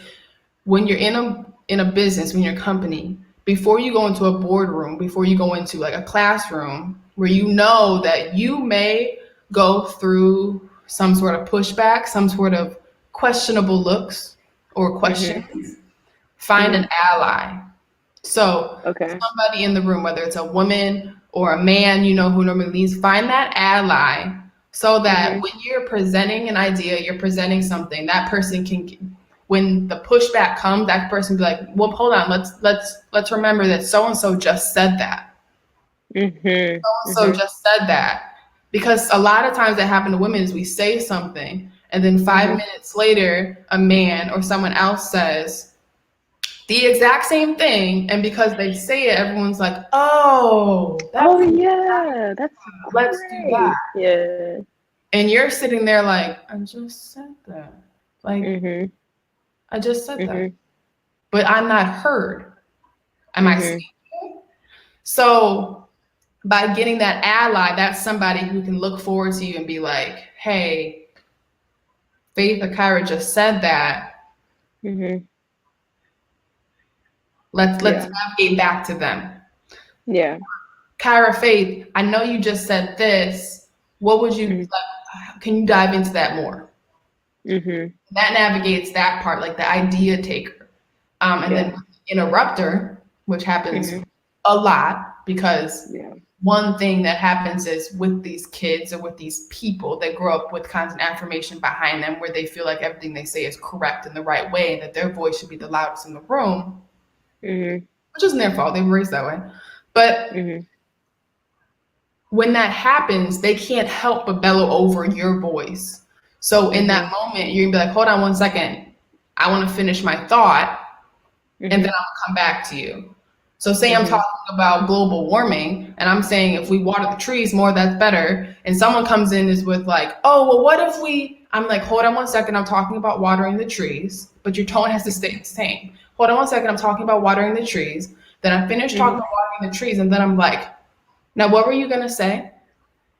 when you're in a business, when you're a company, before you go into a boardroom, before you go into like a classroom where you know that you may go through some sort of pushback, some sort of questionable looks or Hmm. questions, find Hmm. an ally. So Okay. somebody in the room, whether it's a woman or a man, who normally leads, find that ally so that Hmm. when you're presenting an idea, you're presenting something, that person can, when the pushback comes, that person be like, well, hold on, let's remember that so and so just said that. Hmm. So Hmm. just said that. Because a lot of times that happen to women is we say something and then five Hmm. minutes later a man or someone else says, The exact same thing, and because they say it, everyone's like, "Oh, Oh that's yeah, that's let's do that." great. Yeah. And you're sitting there like, "I just said that. Like, Mhm. I just said that." Mhm. But I'm not heard. Am I Mhm. speaking? So by getting that ally, that's somebody who can look forward to you and be like, "Hey, Faith or Kyra just said that. Mhm. Let's Yeah. navigate back to them." Yeah. Kyra, Faith, I know you just said this. What would you Mhm. like? Can you dive into that more? Mhm. That navigates that part, like the idea taker. And then Yeah. with the interrupter, which happens Mhm. a lot because Yeah. one thing that happens is with these kids or with these people that grow up with constant affirmation behind them where they feel like everything they say is correct in the right way and that their voice should be the loudest in the room, Mhm. which isn't their fault. They were raised that way. But Mhm. when that happens, they can't help but bellow over your voice. So in that Mhm. moment, you're gonna be like, hold on one second. I want to finish my thought and then Mhm. I'll come back to you. So say I'm Mhm. talking about global warming and I'm saying if we water the trees more, that's better. And someone comes in is with like, oh, well, what if we, I'm like, hold on one second, I'm talking about watering the trees, but your tone has to stay the same. Hold on one second, I'm talking about watering the trees. Then I finish talking Mhm. about watering the trees and then I'm like, now what were you gonna say?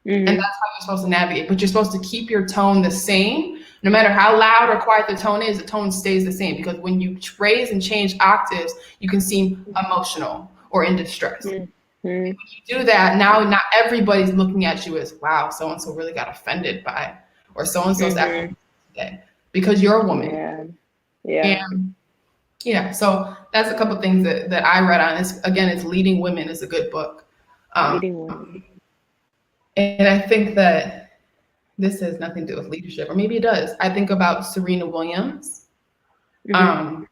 And Mhm. that's how you're supposed to navigate. But you're supposed to keep your tone the same. No matter how loud or quiet the tone is, the tone stays the same because when you raise and change octaves, you can seem emotional or in distress. Mhm. Mhm. You do that, now not everybody's looking at you as, wow, so and so really got offended by, or so and so's acting Mhm. today because you're a woman. Yeah. Yeah. And yeah, so that's a couple things that I read on. It's, again, it's Leading Women is a good book. Um, Leading women. and I think that this has nothing to do with leadership, or maybe it does. I think about Serena Williams. Mhm. Um,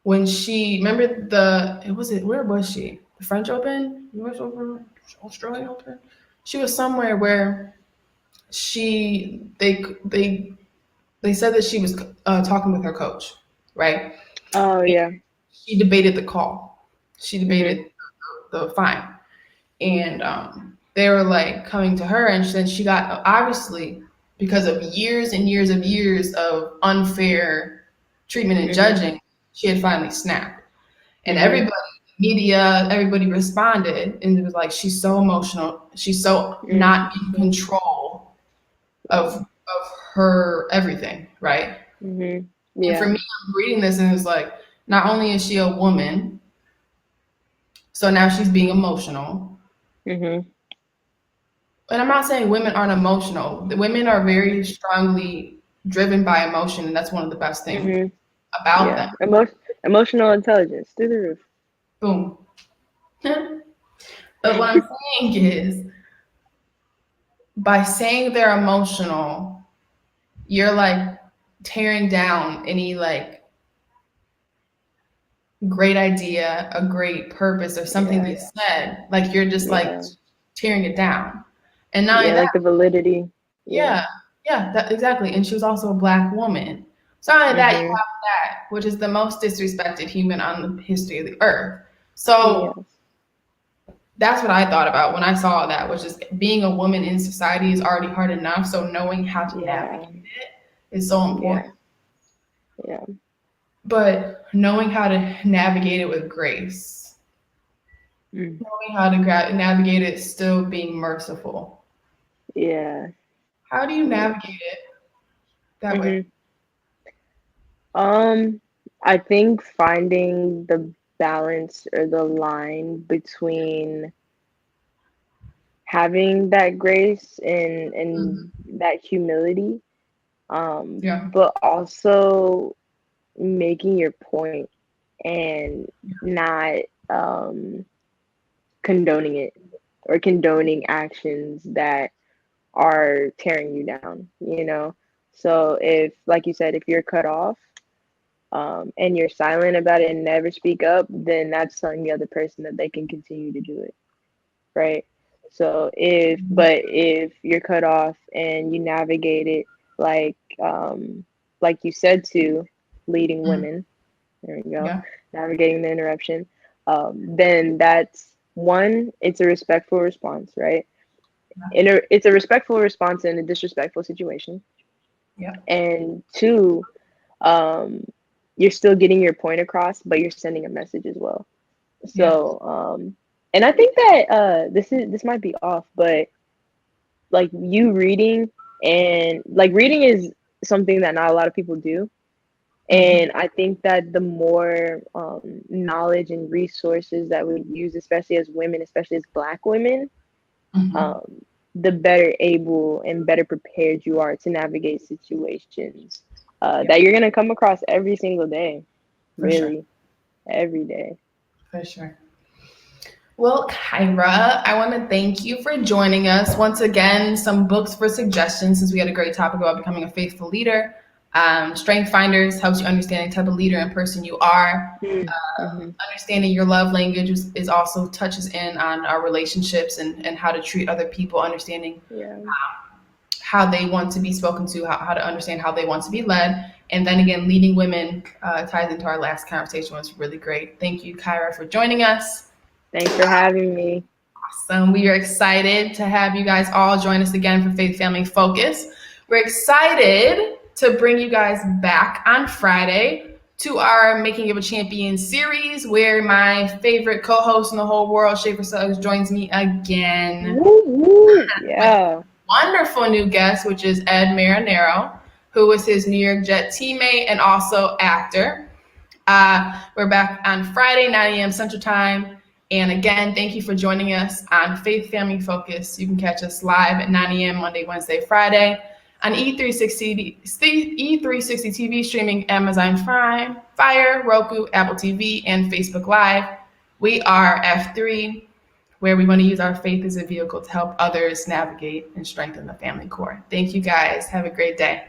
when she remember the it was it where was she? The French Open, U.S. Open, Australian Open. She was somewhere where she they said that she was talking with her coach, right? Oh And yeah. she debated the call. She Mhm. debated the fine, and they were like coming to her, and then she got obviously because of years and years of years of unfair treatment and Mhm. judging, she had finally snapped, and Mhm. everybody, media, everybody responded, and it was like she's so emotional, she's so not in Mhm. control Yeah. of her everything, right? Mhm. And for Yeah. me, I'm reading this, and it's like not only is she a woman, so now she's being emotional. Mhm. And I'm not saying women aren't emotional. The women are very strongly driven by emotion, and that's one of the best things Mhm. about Yeah. them. Emotional intelligence through the roof. Boom. But what I'm saying is, by saying they're emotional, you're like tearing down any like great idea, a great purpose, or something Yeah. they said. Like you're just like Yeah. tearing it down. And not only Yeah. that, Like the validity. Yeah. yeah, yeah, that, exactly. And she was also a black woman. So not only that, you Mhm. have that, which is the most disrespected human on the history of the earth. So Yes. that's what I thought about when I saw that, which is being a woman in society is already hard enough. So knowing how to Yeah. navigate it is so Yeah. important. Yeah. But knowing how to navigate it with grace, Mm. knowing how to navigate it still being merciful. Yeah. How do you Yeah. navigate it that way? Mhm. Um, I think finding the balance or the line between having that grace and Hmm. that humility, Yeah. but also making your point and not um condoning it or condoning actions that are tearing you down, you know? So if, like you said, if you're cut off, and you're silent about it and never speak up, then that's telling the other person that they can continue to do it, right? So if you're cut off and you navigate it like you said to leading Mm. women, there you go, Yeah. navigating the interruption, then that's one, it's a respectful response, right? It's a respectful response in a disrespectful situation. Yeah. And two, um, you're still getting your point across, but you're sending a message as well. Yeah. So, and I think that this might be off, but like you reading and like reading is something that not a lot of people do. Hmm. And I think that the more knowledge and resources that we use, especially as women, especially as Black women, Hmm. um, the better able and better prepared you are to navigate situations Yeah, that you're going to come across every single day, for sure. really, every day. For sure. Well, Kyra, I want to thank you for joining us. Once again, some books for suggestions since we had a great topic about becoming a faithful leader. Strength Finders helps you understand the type of leader and person you are. Mm-hmm. Understanding your love language is also touches in on our relationships and how to treat other people, understanding Yeah. how they want to be spoken to, how to understand how they want to be led. And then again, leading women ties into our last conversation was really great. Thank you, Kyra, for joining us. Thanks for having me. Awesome. We are excited to have you guys all join us again for Faith Family Focus. We're excited to bring you guys back on Friday to our Making of a Champion series where my favorite co-host in the whole world, Shafer Suggs, joins me again Woo, woo. with Yeah. wonderful new guest, which is Ed Marinero, who was his New York Jet teammate and also actor. We're back on Friday, 9 a.m. Central Time. And again, thank you for joining us on Faith Family Focus. You can catch us live at 9 a.m. Monday, Wednesday, Friday on E360 TV, streaming Amazon Prime, Fire, Roku, Apple TV, and Facebook Live. We are F3, where we want to use our faith as a vehicle to help others navigate and strengthen the family core. Thank you guys. Have a great day.